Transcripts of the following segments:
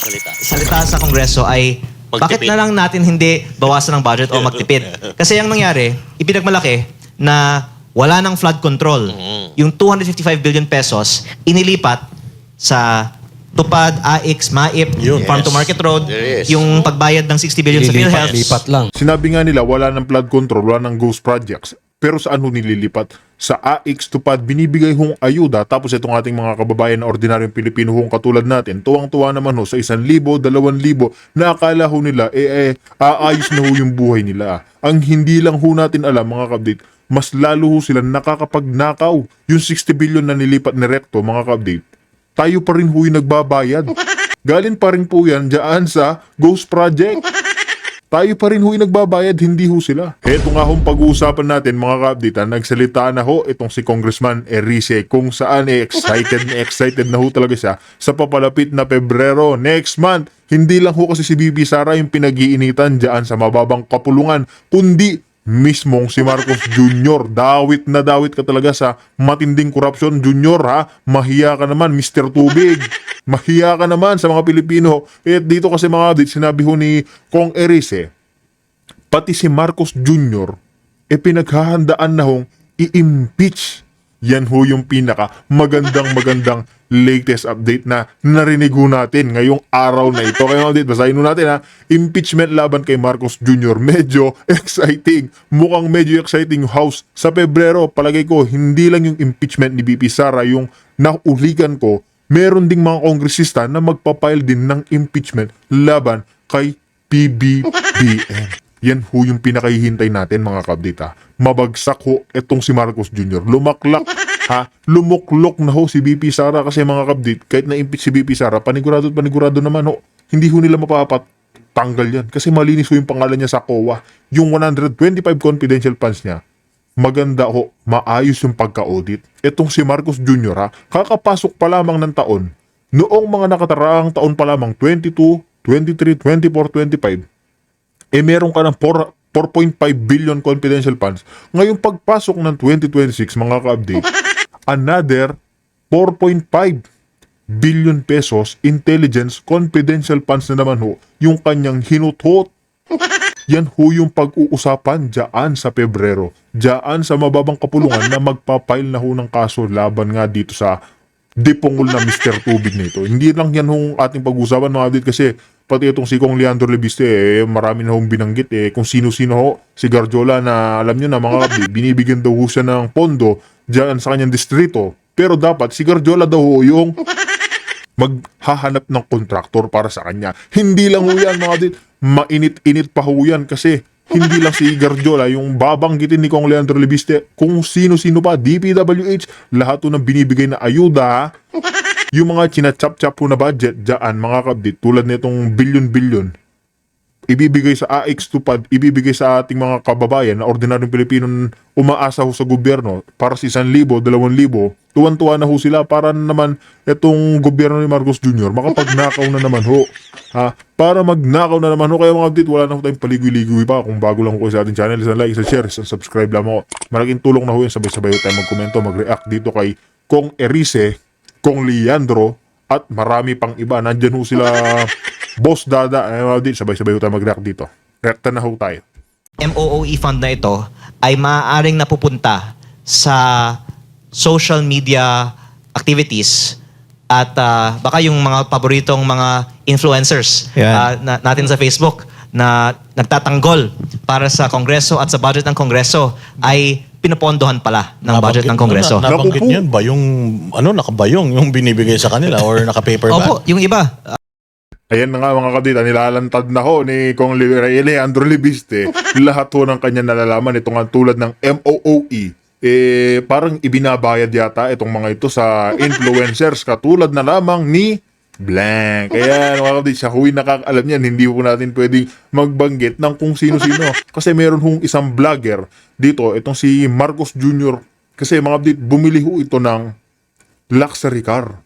salita sa Kongreso ay bakit na lang natin hindi bawasan ng budget o magtipid? Kasi ang nangyari, ipinagmalaki na wala ng flood control. Yung 255 billion pesos, inilipat sa Tupad, AIX, MAIP, Farm to Market Road, yung pagbayad ng 60 billion sa PhilHealth. Lipat lang. Sinabi nga nila wala ng flood control, wala ng ghost projects. Pero saan ho nililipat? Sa AIX Tupad, binibigay hong ayuda. Tapos itong ating mga kababayan na ordinaryong Pilipino hong katulad natin, tuwang-tuwa naman ho sa 1,000, 2,000 na akala ho nila, aayos na ho yung buhay nila. Ang hindi lang ho natin alam mga kabdate, mas lalo ho sila nakakapagnakaw. Yung 60 billion na nilipat ni Recto mga kabdate, tayo pa rin ho yung nagbabayad. Galing pa rin po yan dyan sa Ghost Project. Tayo pa rin ho yung nagbabayad, hindi ho sila. Heto nga hong pag-uusapan natin mga ka-update, nagsalita na ho itong si Congressman Erice kung saan excited na ho talaga siya sa papalapit na Pebrero next month. Hindi lang ho kasi si BP Sara yung pinag-iinitan dyan sa mababang kapulungan, kundi mismong si Marcos Jr. Dawit na dawit ka talaga sa matinding korupsyon, Junior ha. Mahiya ka naman, Mr. Tubig. Mahiya ka naman sa mga Pilipino. Dito kasi mga update, sinabi ho ni Kong Erice, pati si Marcos Jr. Pinaghahandaan na hong i-impeach. Yan ho yung pinaka magandang latest update na narinig ho natin ngayong araw na ito. Kaya update, basahin ho natin ha. Impeachment laban kay Marcos Jr. Medyo exciting. Mukhang medyo exciting yung House sa Pebrero. Palagay ko, hindi lang yung impeachment ni BP Sara yung nauligan ko. Meron ding mga kongresista na magpapile din ng impeachment laban kay PBBM. Yan ho yung pinakahihintay natin mga kabdita. Mabagsak ho itong si Marcos Jr. Lumaklak ha. Lumuklok na ho si BP Sara kasi mga kabdit, kahit na-impeach si BP Sara, panigurado naman ho. Hindi ho nila mapapatanggal yan. Kasi malinis ho yung pangalan niya sa COA. Yung 125 confidential funds niya, maganda ho, maayos yung pagka-audit. Itong si Marcos Jr. ha, kakapasok pa lamang ng taon. Noong mga nakataraang taon pa lamang, 22, 23, 24, 25, meron ka ng 4.5 billion confidential funds. Ngayong pagpasok ng 2026, mga ka-update, another 4.5 billion pesos intelligence confidential funds na naman ho, yung kanyang hinutot. Yan ho yung pag-uusapan dyan sa Pebrero. Dyan sa mababang kapulungan na magpapile na ho ng kaso laban nga dito sa dipungol na Mr. Tubig na ito. Hindi lang yan hong ating pag-usapan mga update kasi pati itong si Kong Leandro Lebiste marami na hong binanggit kung sino-sino ho. Si Garjola na alam nyo na mga update, binibigyan daw ho siya ng pondo dyan sa kanyang distrito. Pero dapat si Garjola daw ho yung maghahanap ng kontraktor para sa kanya. Hindi lang ho yan mga update. Mainit-init pa ho yan kasi hindi lang si Garjola yung babanggitin ni Kong Leandro Lebiste, kung sino-sino pa, DPWH, lahat ho ng binibigay na ayuda, yung mga chinachap-chap po na budget dyan, mga kabdit, tulad nitong billion-billion, ibibigay sa AIX Tupad, ibibigay sa ating mga kababayan na ordinaryong Pilipino umaasa ho sa gobyerno para sa 1,000, 2,000, tuwan-tuwa na ho sila para naman itong gobyerno ni Marcos Jr. makapagnakaw na naman ho. Ha? Para magnakaw na naman ho. Kaya mga update, wala na ho tayong paligoy-ligoy pa. Kung bago lang ho sa ating channel, isang like, isang share, isang subscribe lang ho. Malaking tulong na ho yan. Sabay-sabay ho tayo magkomento, mag-react dito kay Kong Erice, Kong Leandro, at marami pang iba. Nandyan ho sila Boss Dada. Sabay-sabay ho tayo mag-react dito. Reacta na ho tayo. MOOE fund na ito ay maaaring napupunta sa social media activities at baka yung mga paboritong mga influencers natin sa Facebook na nagtatanggol para sa Kongreso at sa budget ng Kongreso ay pinapondohan pala ng budget ng Kongreso. Nabanggit niyan ba yung nakabayong yung binibigay sa kanila or naka-paper bag? Opo, yung iba. Ayan na nga mga kabdita, nilalantad na ho ni Kong Leandro Lebiste lahat ho ng kanya nalalaman. Ito nga tulad ng MOOE. Parang ibinabayad yata itong mga ito sa influencers katulad na lamang ni blank. Kaya mga kabdita, siya huwi nakakaalam niyan, hindi po natin pwedeng magbanggit ng kung sino-sino. Kasi meron hong isang vlogger dito, itong si Marcos Jr. Kasi mga kabdita, bumili ho ito ng luxury car.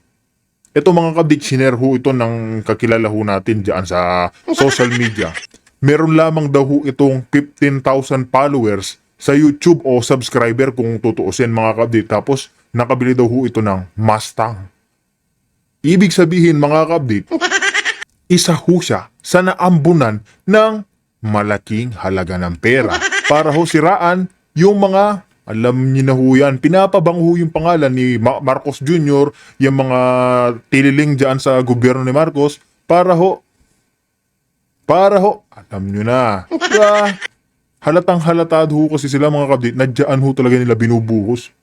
Ito mga kabdik, sinare ho ito ng kakilala ho natin dyan sa social media. Meron lamang daw ho itong 15,000 followers sa YouTube o subscriber kung tutuusin mga kabdik. Tapos nakabili daw ho ito ng Mustang. Ibig sabihin mga kabdik, isa ho siya sa naambunan ng malaking halaga ng pera para ho siraan yung mga, alam niyo na ho yan, pinapabango ho yung pangalan ni Marcos Jr., yung mga tililing dyan sa gobyerno ni Marcos, para ho, alam niyo na, halatang halatado ho kasi sila mga kabdit, na dyan ho talaga nila binubuhos.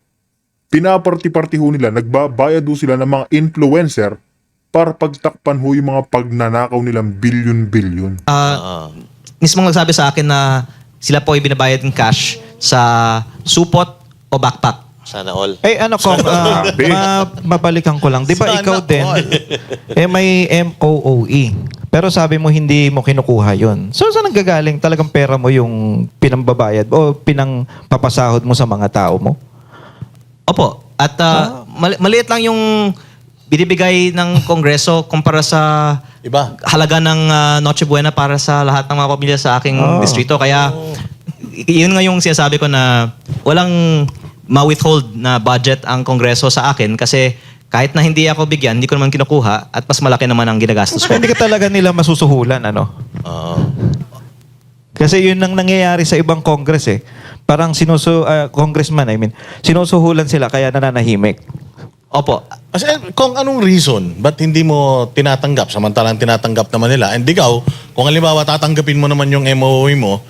Pinaparti-parti ho nila, nagbabayad ho sila ng mga influencer para pagtakpan ho yung mga pagnanakaw nilang bilyon-bilyon. Mismong nagsabi sa akin na sila po ay binabayad ng cash sa supot o backpack. Sana all. ano Kong, mabalikan ko lang. Di ba Sana ikaw din, all. may MOOE. Pero sabi mo hindi mo kinukuha yun. So saan nanggagaling talagang pera mo yung pinambabayad o pinangpapasahod mo sa mga tao mo? Opo. At maliit lang yung binibigay ng Kongreso kumpara sa Iba. halaga ng Noche Buena para sa lahat ng mga pamilya sa aking distrito. Kaya yun nga yung sinasabi ko na walang ma-withhold na budget ang Kongreso sa akin kasi kahit na hindi ako bigyan, hindi ko naman kinukuha at mas malaki naman ang ginagastos ko. Hindi ka talaga nila masusuhulan, ano? Kasi yun ang nangyayari sa ibang Congress eh. Parang congressman, sinusuhulan sila kaya nananahimik. Opo. Kasi kung anong reason, ba't hindi mo tinatanggap? Samantalang tinatanggap naman nila. And ikaw, kung halimbawa tatanggapin mo naman yung MOE mo,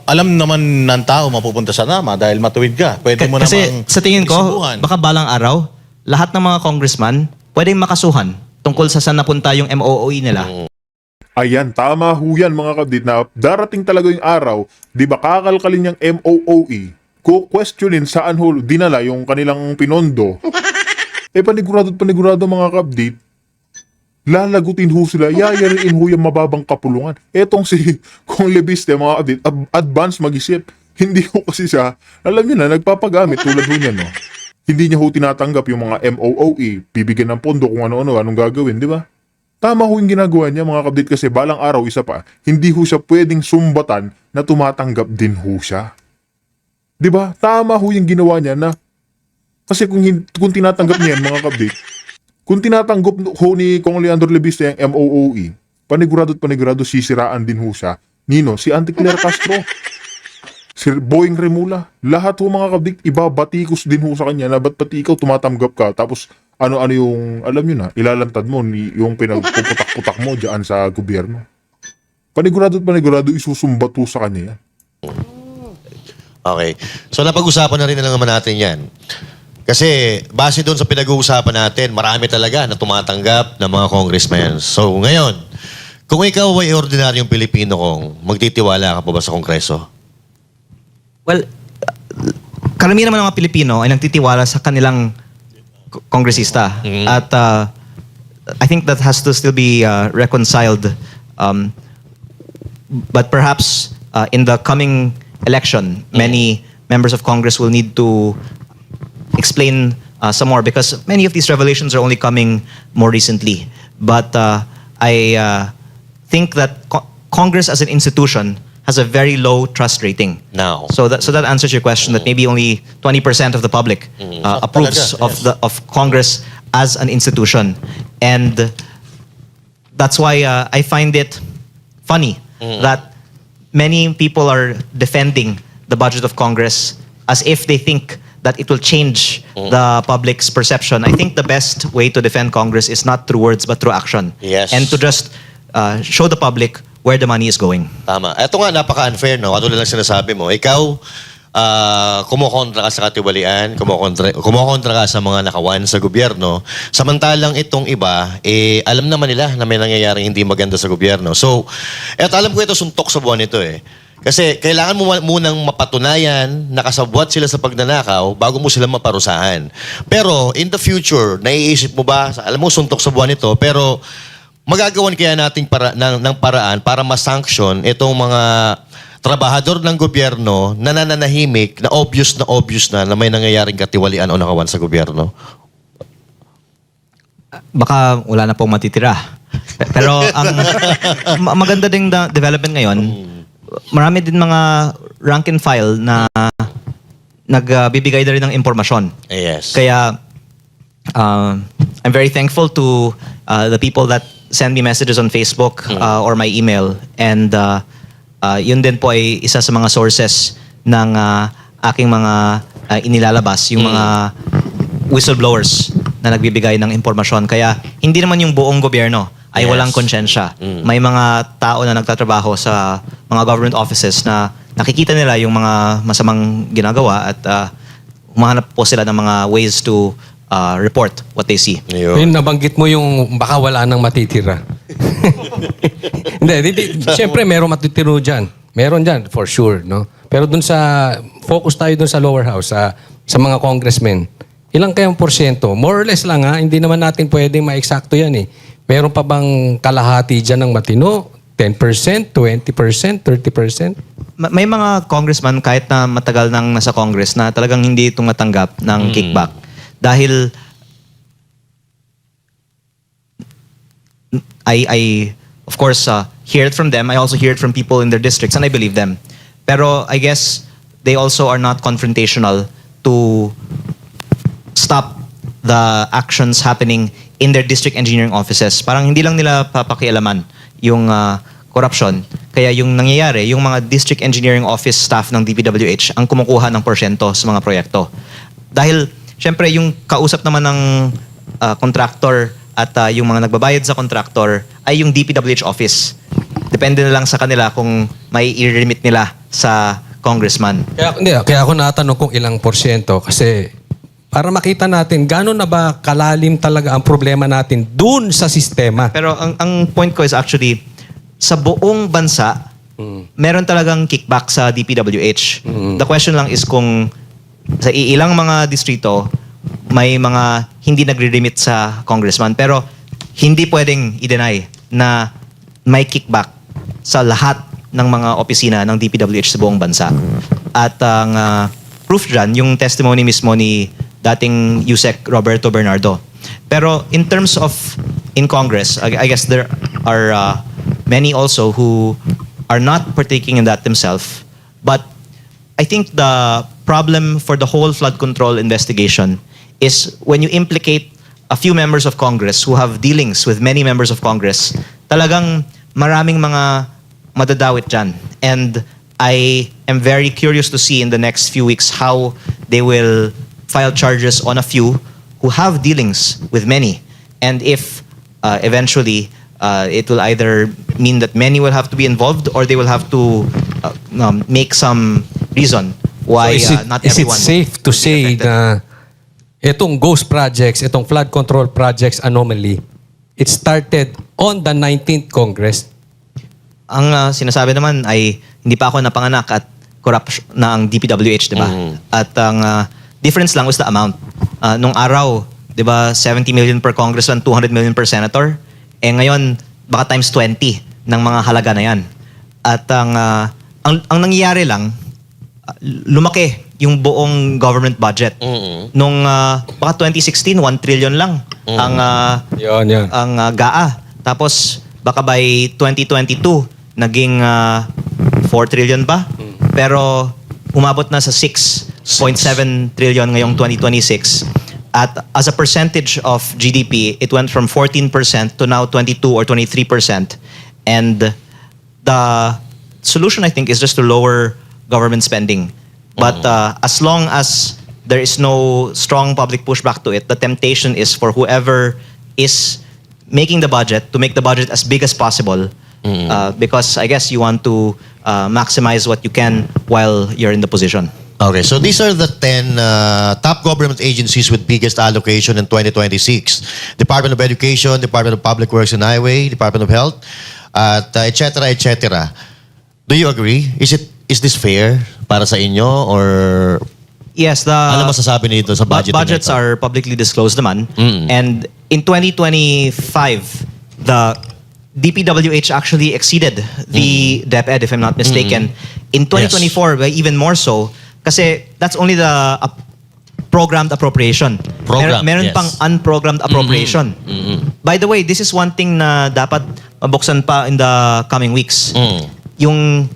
alam naman ng tao mapupunta sa nama dahil matuwid ka. Pwede mo Kasi namang sa tingin ko, isubukan. baka balang araw, lahat ng mga congressman pwedeng makasuhan tungkol sa saan napunta yung MOOE nila. Ayan, tama ho yan mga kabdit na darating talaga yung araw, di ba kakalkalin yung MOOE, questionin saan ho dinala yung kanilang pinondo. Panigurado mga kabdit, lalagutin ho sila, yayariin ho yung mababang kapulungan. Etong si Kong Lebiste mga kabdit, advance mag-isip. Hindi ho kasi siya, alam niyo na, nagpapagamit tulad ho niya, no? Hindi niya ho tinatanggap yung mga MOOE, bibigyan ng pondo kung ano-ano, anong gagawin, di ba? Tama ho yung ginagawa niya mga kabdit kasi balang araw isa pa, hindi ho siya pwedeng sumbatan na tumatanggap din ho siya. Di ba? Tama ho yung ginawa niya na kasi kung tinatanggap niya yan, mga kabdit, kung tinatanggap ho ni Kong Leandro Lebiste yung MOOE, panigurado sisiraan din ho siya. Nino, si Auntie Claire Castro, si Boying Remula, lahat ho mga kabdit, ibabatikos din ho sa kanya na ba't pati ikaw tumatanggap ka, tapos ano-ano yung, alam nyo na, ilalantad mo, yung pinagpuputak-putak mo dyan sa gobyerno. Panigurado isusumbat ho sa kanya yan. Okay. So napag-usapan na rin na naman natin yan. Kasi base doon sa pinag-uusapan natin, marami talaga na tumatanggap ng mga congressmen. So ngayon, kung ikaw ay ordinaryong Pilipino kong, magtitiwala ka pa ba sa Kongreso? Well, karamihan naman ng mga Pilipino ay nagtitiwala sa kanilang kongresista. At I think that has to still be reconciled. But perhaps in the coming election, many members of Congress will need to explain some more because many of these revelations are only coming more recently. But I think that Congress as an institution has a very low trust rating. Now. So that answers your question that maybe only 20% of the public approves Talaga, of Congress as an institution. And that's why I find it funny that many people are defending the budget of Congress as if they think that it will change the public's perception. I think the best way to defend Congress is not through words but through action. Yes. And to just show the public where the money is going. Tama. Ito nga, napaka-unfair, no? Katulad lang sinasabi mo. Ikaw, kumukontra ka sa katiwalian, kumukontra ka sa mga nakawan sa gobyerno. Samantalang itong iba, alam naman nila na may nangyayaring hindi maganda sa gobyerno. So, eto, alam ko ito suntok sa buwan nito eh. Kasi kailangan mo munang mapatunayan na kasabwat sila sa pagnanakaw bago mo sila maparusahan. Pero in the future, naiisip mo ba, alam mo suntok sa buwan nito, pero magagawan kaya nating ng paraan para ma-sanction itong mga trabahador ng gobyerno na nananahimik, na obvious na may nangyayaring katiwalian o nakawan sa gobyerno? Baka wala na pong matitira. Pero ang maganda ding development ngayon, marami din mga rank and file na nagbibigay na rin ng impormasyon. Yes. Kaya I'm very thankful to the people that send me messages on Facebook or my email. And yun din po ay isa sa mga sources ng aking mga inilalabas, yung mga whistleblowers na nagbibigay ng impormasyon. Kaya hindi naman yung buong gobyerno ay Yes. walang konsyensya. May mga tao na nagtatrabaho sa mga government offices na nakikita nila yung mga masamang ginagawa at humahanap po sila ng mga ways to report what they see. Ayun. Yun, nabanggit mo yung baka wala nang matitira. Hindi. Siyempre, meron matitiro dyan. Meron dyan, for sure. No? Pero dun sa, focus tayo dun sa lower house, sa mga congressmen. Ilang kayang porsyento? More or less lang ha, hindi naman natin pwedeng ma-eksakto yan eh. Meron pa bang kalahati dyan ng matino? 10%, 20%, 30%? May mga congressman kahit na matagal nang nasa Congress na talagang hindi tumatanggap ng kickback. Dahil I of course hear it from them. I also hear it from people in their districts and I believe them. Pero I guess they also are not confrontational to stop the actions happening in their district engineering offices. Parang hindi lang nila papakialaman yung corruption. Kaya yung nangyayari, yung mga district engineering office staff ng DPWH ang kumukuha ng porsyento sa mga proyekto. Dahil, syempre, yung kausap naman ng contractor at yung mga nagbabayad sa contractor ay yung DPWH office. Depende na lang sa kanila kung may i-remit nila sa congressman. Kaya ako natanong kung ilang porsyento kasi para makita natin gano'n na ba kalalim talaga ang problema natin dun sa sistema. Pero ang point ko is actually, sa buong bansa, meron talagang kickback sa DPWH. The question lang is kung sa ilang mga distrito, may mga hindi nagre-remit sa congressman. Pero hindi pwedeng i-deny na may kickback sa lahat ng mga opisina ng DPWH sa buong bansa. At ang proof dyan, yung testimony mismo ni dating Yusek Roberto Bernardo. Pero in terms of in Congress, I guess there are many also who are not partaking in that themselves. But I think the problem for the whole flood control investigation is when you implicate a few members of Congress who have dealings with many members of Congress, talagang maraming mga madadawit dyan. And I am very curious to see in the next few weeks how they will file charges on a few who have dealings with many. And if eventually it will either mean that many will have to be involved or they will have to make some reason why not is it everyone safe to will be say affected. na itong ghost projects, itong flood control projects anomaly, it started on the 19th Congress? Ang sinasabi naman ay hindi pa ako napanganak at corrupt na ang DPWH, di ba? At ang difference lang was the amount. Nung araw, di ba, 70 million per congressman, 200 million per senator. Eh ngayon, baka times 20 ng mga halaga na yan. At ang nangyayari lang, lumaki yung buong government budget. Nung baka 2016, 1 trillion lang ang Yan. ang GAA. Tapos baka by 2022 naging 4 trillion ba? Pero umabot na sa 6.7 trillion ngayong 2026. At as a percentage of GDP, it went from 14% to now 22 or 23%. And the solution, I think, is just to lower government spending. But as long as there is no strong public pushback to it, the temptation is for whoever is making the budget to make the budget as big as possible. Because I guess you want to maximize what you can while you're in the position. Okay, so these are the 10 top government agencies with biggest allocation in 2026. Department of Education, Department of Public Works and Highway, Department of Health, at et cetera, et cetera. Do you agree? Is this fair para sa inyo or Yes, the ano masasabi nito sa budget? budgets are publicly disclosed naman. And in 2025, the DPWH actually exceeded the DepEd, if I'm not mistaken. In 2024, even more so, kasi that's only the programmed appropriation. Meron yes. pang unprogrammed appropriation. By the way, this is one thing na dapat mabuksan pa in the coming weeks. Yung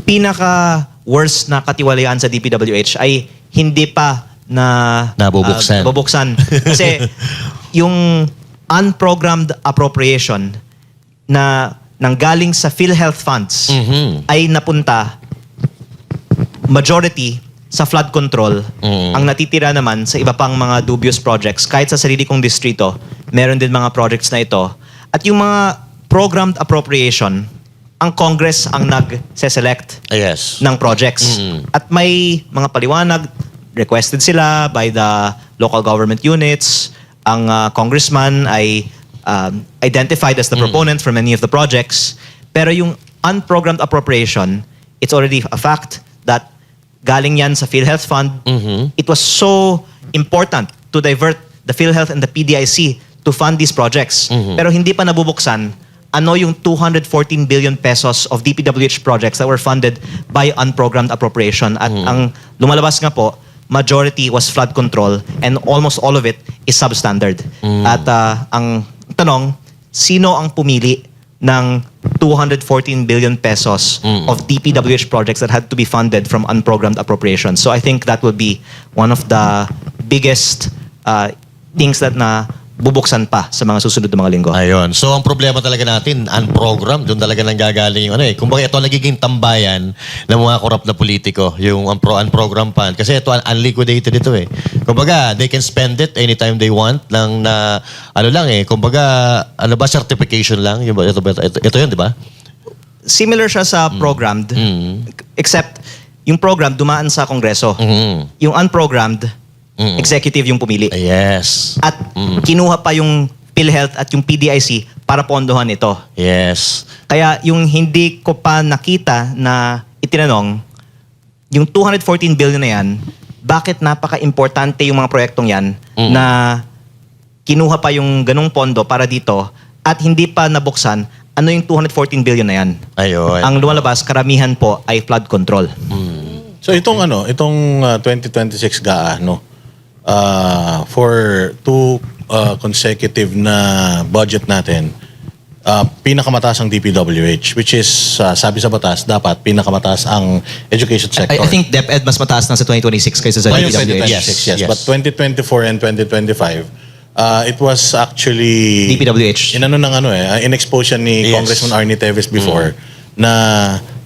pinaka-worst na katiwalaan sa DPWH ay hindi pa na Nabubuksan. nabubuksan. Kasi yung unprogrammed appropriation na nanggaling sa PhilHealth funds ay napunta majority sa flood control. Ang natitira naman sa iba pang mga dubious projects. Kahit sa sarili kong distrito, meron din mga projects na ito. At yung mga programmed appropriation, ang Congress ang nag-select Yes. ng projects. At may mga paliwanag, requested sila by the local government units. Ang congressman ay identified as the proponent for many of the projects. Pero yung unprogrammed appropriation, it's already a fact that galing yan sa PhilHealth Fund. It was so important to divert the PhilHealth and the PDIC to fund these projects. Pero hindi pa nabubuksan ano yung 214 billion pesos of DPWH projects that were funded by unprogrammed appropriation. At ang lumalabas nga po, majority was flood control and almost all of it is substandard. At ang tanong, sino ang pumili ng 214 billion pesos of DPWH projects that had to be funded from unprogrammed appropriations? So I think that will be one of the biggest things that na bubuksan pa sa mga susunod na mga linggo. Ayun. So, ang problema talaga natin, unprogrammed, doon talaga nanggagaling yung ano eh. Kumbaga, ito ang nagiging tambayan ng mga korrupt na politiko, yung unprogrammed fund. Kasi ito, unliquidated ito eh. Kumbaga, they can spend it anytime they want lang na, ano lang eh, kumbaga, ano ba, certification lang? Ito yun, di ba? Similar siya sa programmed, except yung program dumaan sa Kongreso. Yung unprogrammed, executive yung pumili. Yes. At kinuha pa yung PhilHealth at yung PDIC para pondohan ito. Yes. Kaya yung hindi ko pa nakita na itinanong, yung 214 billion na yan, bakit napaka-importante yung mga proyektong yan na kinuha pa yung ganong pondo para dito at hindi pa nabuksan, ano yung 214 billion na yan? Ayun. Ang lumalabas, karamihan po ay flood control. So itong 2026 GAA, no? For 2 consecutive na budget natin, pinakamataas ang DPWH, which is, sabi sa batas, dapat pinakamataas ang education sector. I think DepEd mas mataas na sa 2026 kaysa sa Ngayon, DPWH. 2026, yes. But 2024 and 2025, it was actually... DPWH. In-expose yan ni Yes. Congressman Arnie Teves before na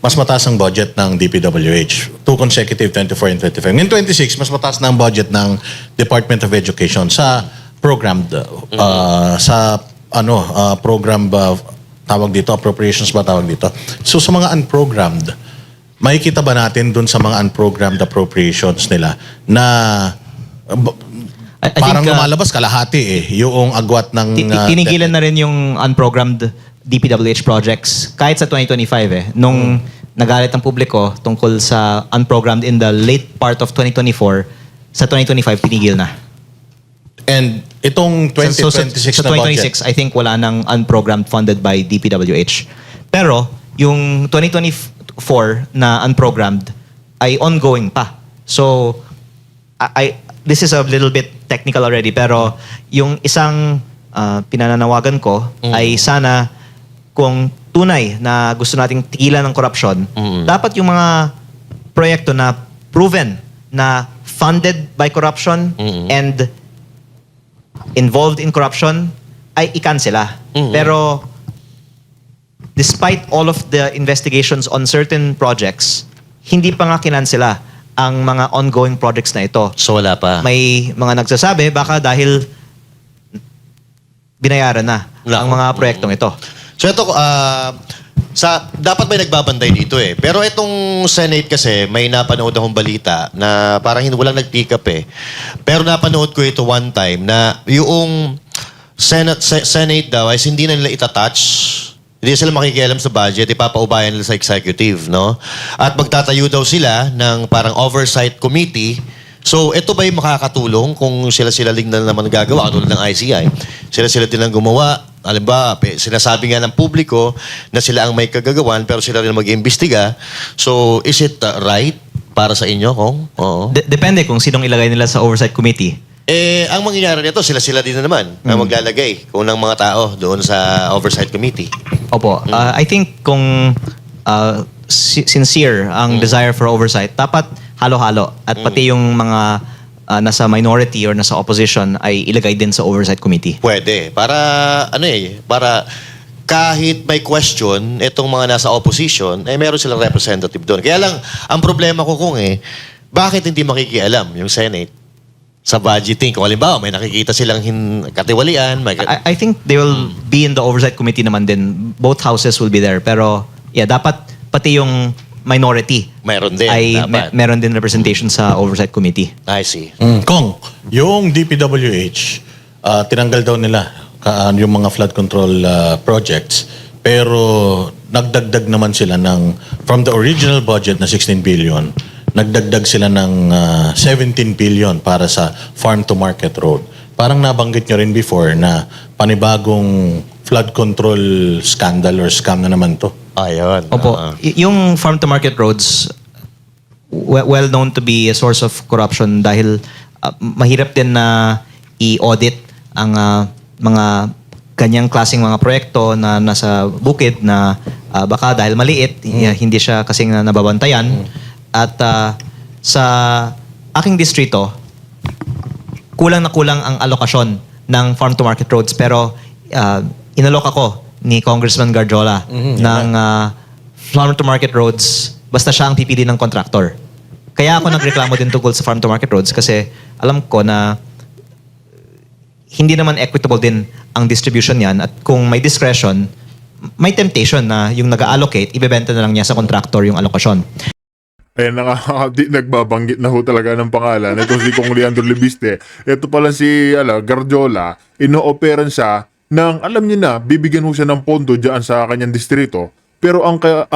mas mataas ang budget ng DPWH. 2 consecutive, 24 and 25. Ngayon 26, mas mataas na ang budget ng Department of Education sa programmed, program tawag dito, appropriations ba tawag dito. So sa mga unprogrammed, makikita ba natin dun sa mga unprogrammed appropriations nila na I parang think, lumalabas kalahati yung agwat ng... Tinigilan na rin yung unprogrammed DPWH projects kahit sa 2025 eh. Nung nagalit ang publiko tungkol sa unprogrammed in the late part of 2024, sa 2025 tinigil na. And itong 2026 sa na budget, 2026, I think wala nang unprogrammed funded by DPWH. Pero yung 2024 na unprogrammed ay ongoing pa. So this is a little bit technical already, pero yung isang pinananawagan ko ay sana kung tunay na gusto nating tigilan ng korupsyon, dapat yung mga proyekto na proven na funded by corruption and involved in corruption ay ikansela. Pero despite all of the investigations on certain projects, hindi pa nga kinansela ang mga ongoing projects na ito. So, wala pa. May mga nagsasabi baka dahil binayaran na ang mga proyektong ito. So ito, dapat may nagbabantay dito eh. Pero itong Senate kasi, may napanood akong balita na parang walang nag-pick up eh. Pero napanood ko ito one time na yung Senate daw ay hindi na nila itatouch. Hindi sila makikialam sa budget, ipapaubayan nila sa executive, no? At magtatayo daw sila ng parang oversight committee. So, ito ba'y makakatulong kung sila-sila din na naman gagawa, katulad ng ICI? Sila-sila din ang gumawa. Alam ba, sinasabi nga ng publiko na sila ang may kagagawan, pero sila rin mag-iimbestiga. So, is it right para sa inyo, Kong? Oo. Depende kung sinong ilagay nila sa oversight committee. Ang mangyayari nito, sila-sila din na naman ang maglalagay kung ng mga tao doon sa oversight committee. Opo. I think kung sincere ang desire for oversight, dapat halo-halo. At pati yung mga nasa minority or nasa opposition ay ilagay din sa oversight committee. Pwede. Para, para kahit may question, itong mga nasa opposition, meron silang representative doon. Kaya lang, ang problema ko bakit hindi makikialam yung Senate sa budgeting? Kung halimbawa, may nakikita silang katiwalian, I think they will be in the oversight committee naman din. Both houses will be there. Pero yeah, dapat pati yung minority Meron din, ay dapat. meron din representation sa oversight committee. I see. Kong, yung DPWH, tinanggal daw nila yung mga flood control projects, pero nagdagdag naman sila from the original budget na 16 billion, nagdagdag sila ng 17 billion para sa farm to market road. Parang nabanggit nyo rin before na panibagong flood control scandal or scam na naman to. Ayun. Opo, yung farm to market roads well known to be a source of corruption dahil mahirap din na i-audit ang mga ganyang klaseng mga proyekto na nasa bukid na baka dahil maliit, hindi siya kasing nababantayan. At sa aking distrito, kulang na kulang ang alokasyon ng farm to market roads pero inalok ako ni Congressman Garjola ng farm to market roads basta siya ang pipili ng contractor. Kaya ako nagreklamo din tungkol sa farm to market roads kasi alam ko na hindi naman equitable din ang distribution niyan at kung may discretion, may temptation na yung nag-allocate, ibebenta na lang niya sa contractor yung alokasyon. Eh, nagbabanggit na ho talaga ng pangalan. Ito si Kong Leandro Libiste. Ito pala si Garjola. Ino-operan siya ng, alam niyo na, bibigyan ho siya ng pondo dyan sa kanyang distrito. Pero mga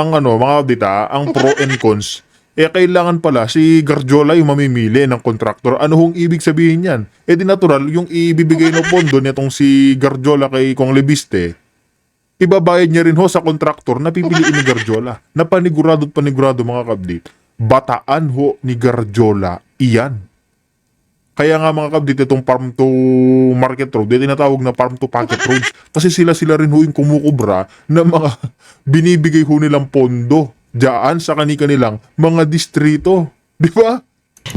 audita, ang pro and cons, kailangan pala si Garjola yung mamimili ng kontraktor. Ano hong ibig sabihin yan? Di natural, yung ibibigay ng pondo nitong si Garjola kay Kong Libiste, ibabayad niya rin ho sa kontraktor na pipiliin ni Garjola. Na panigurado at panigurado mga kabdit. Bataan ho ni Garjola iyan. Kaya nga mga kabdit, itong farm to market road, tinatawag na farm to pocket roads. Kasi sila rin ho yung kumukubra na mga binibigay ho nilang pondo diyan sa kanilang mga distrito. Di ba?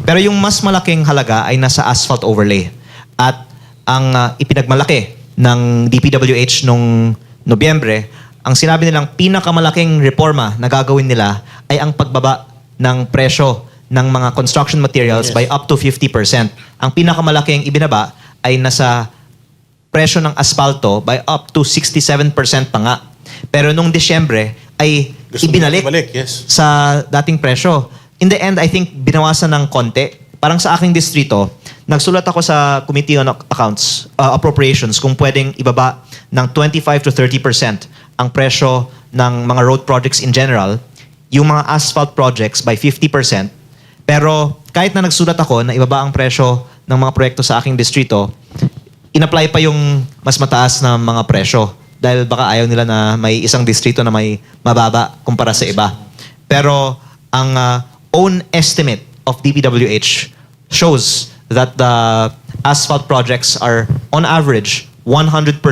Pero yung mas malaking halaga ay nasa asphalt overlay. At ang ipinagmalaki ng DPWH nung Nobyembre, ang sinabi nilang pinakamalaking reforma na gagawin nila ay ang pagbaba ng presyo ng mga construction materials by up to 50%. Ang pinakamalaking ibinaba ay nasa presyo ng asfalto by up to 67% pa nga. Pero nung Disyembre ay ibinalik Yes. sa dating presyo. In the end, I think binawasan ng konti. Parang sa aking distrito, nagsulat ako sa Committee on Accounts, Appropriations, kung pwedeng ibaba ng 25 to 30% ang presyo ng mga road projects in general, yung mga asphalt projects by 50%. Pero kahit na nagsulat ako na ibaba ang presyo ng mga proyekto sa aking distrito, in-apply pa yung mas mataas na mga presyo dahil baka ayaw nila na may isang distrito na may mababa kumpara sa iba. Pero ang own estimate of DPWH shows that the asphalt projects are on average 100%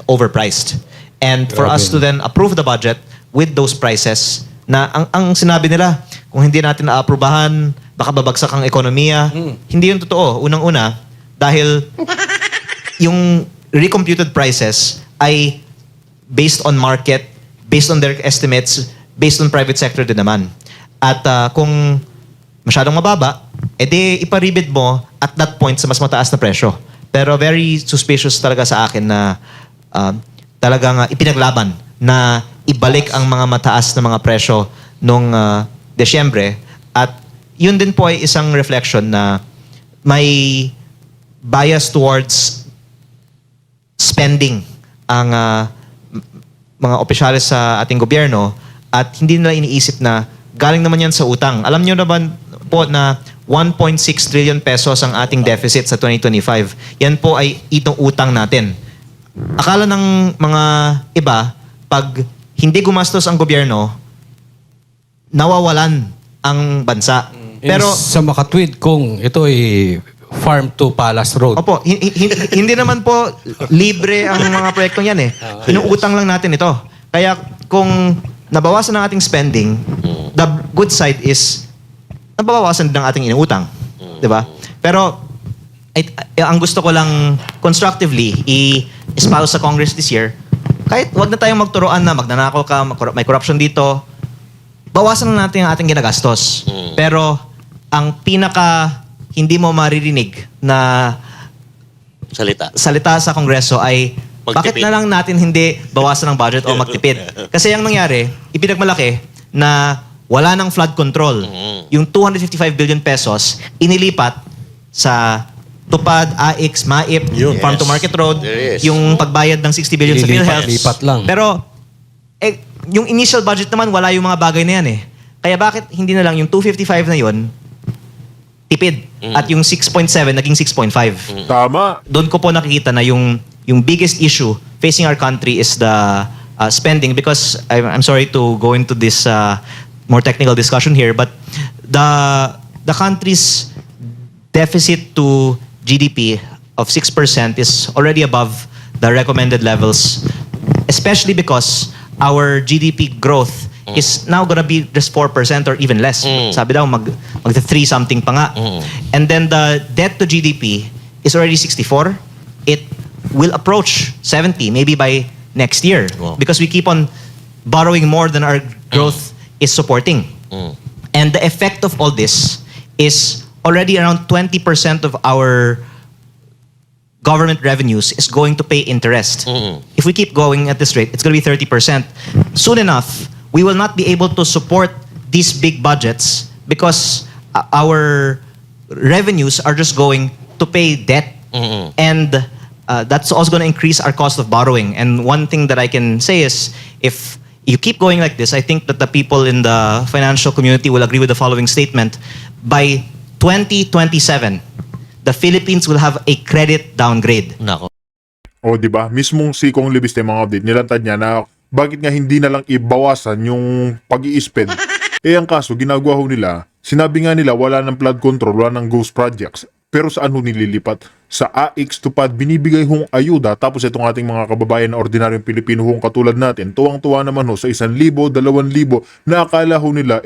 overpriced. And for us to then approve the budget with those prices na ang sinabi nila, kung hindi natin naaprubahan, baka babagsak ang ekonomiya. Hindi yun totoo. Unang-una, dahil yung recomputed prices ay based on market, based on their estimates, based on private sector din naman. At kung masyadong mababa, edi iparibid mo at that point sa mas mataas na presyo. Pero very suspicious talaga sa akin na talagang ipinaglaban na ibalik ang mga mataas na mga presyo nung Desyembre. At yun din po ay isang reflection na may bias towards spending ang mga opisyalis sa ating gobyerno at hindi nila iniisip na galing naman yan sa utang. Alam nyo naman po na 1.6 trillion pesos ang ating deficit sa 2025. Yan po ay itong utang natin. Akala ng mga iba, pag hindi gumastos ang gobyerno, nawawalan ang bansa. Pero sa makatwid kung ito ay farm to palace road. opo, hindi naman po libre ang mga proyektong yan eh. Inuutang lang natin ito. Kaya kung nabawasan ang ating spending, the good side is nabawasan din ang ating inuutang. 'Di ba? Pero ang gusto ko lang constructively i-espouse sa Congress this year, kahit wag na tayong magturoan na magnanakaw ka, may corruption dito, bawasan na natin ang ating ginagastos. Pero ang pinaka hindi mo maririnig na salita sa Kongreso ay bakit Magtipid. na lang natin hindi bawasan ng budget o magtipid? Kasi ang nangyari, ipinagmalaki na wala ng flood control. Yung 255 billion pesos, inilipat sa Tupad, AIX, MAIP, Yun. Farm to Market Road, There is. yung pagbayad ng 60 billion sa PhilHealth. Lipat lang. Pero, yung initial budget naman, wala yung mga bagay na yan eh. Kaya bakit hindi na lang yung 255 na yun, tipid. At yung 6.7, naging 6.5. Tama. Doon ko po nakikita na yung biggest issue facing our country is the spending, because I'm sorry to go into this more technical discussion here, but the country's deficit to GDP of 6% is already above the recommended levels, especially because our GDP growth is now gonna be just 4% or even less. Sabi daw, mag 3 something pa nga. And then the debt to GDP is already 64. It will approach 70 maybe by next year, Wow. because we keep on borrowing more than our growth is supporting. And the effect of all this is already around 20% of our government revenues is going to pay interest. If we keep going at this rate, it's going to be 30%. Soon enough, we will not be able to support these big budgets because our revenues are just going to pay debt. And that's also going to increase our cost of borrowing. And one thing that I can say is, if you keep going like this, I think that the people in the financial community will agree with the following statement. By 2027, the Philippines will have a credit downgrade. Nako. O, di ba? Mismong si Kong Libiste, mga kapatid, nilantad niya na bakit nga hindi na lang ibawasan yung pag-i-spend. Ang kaso, ginagawa ho nila, sinabi nga nila wala ng flood control, wala ng ghost projects. Pero saan ho nililipat? Sa AIX Tupad, binibigay hong ayuda, tapos itong ating mga kababayan na ordinaryong Pilipino hong katulad natin, tuwang-tuwa naman ho sa 1,000, 2,000, na akala ho nila,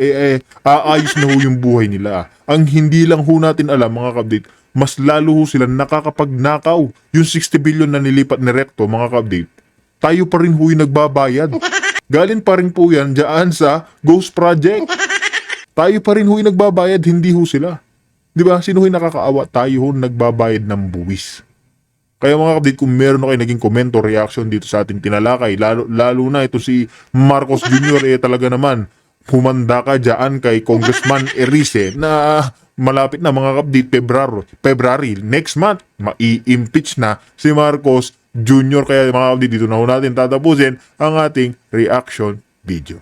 aayos na ho yung buhay nila. Ang hindi lang ho natin alam, mga kabdit, mas lalo ho sila nakakapagnakaw. Yung 60 billion na nilipat ni Recto, mga kabdit, tayo pa rin ho yung nagbabayad. Galing pa rin po yan dyan sa Ghost Project. Tayo pa rin ho yung nagbabayad, hindi ho sila. Di ba? Sino ho yung nakakaawa? Tayo ho nagbabayad ng buwis. Kaya mga kapatid, kung meron na kayo naging komento, reaction dito sa ating tinalakay, lalo na ito si Marcos Jr., talaga naman, humanda ka dyan kay Congressman Erice na malapit na, mga kapatid, February, next month, mai-impeach na si Marcos Jr. Kaya mga kapatid, dito na ho natin tatapusin ang ating reaction video.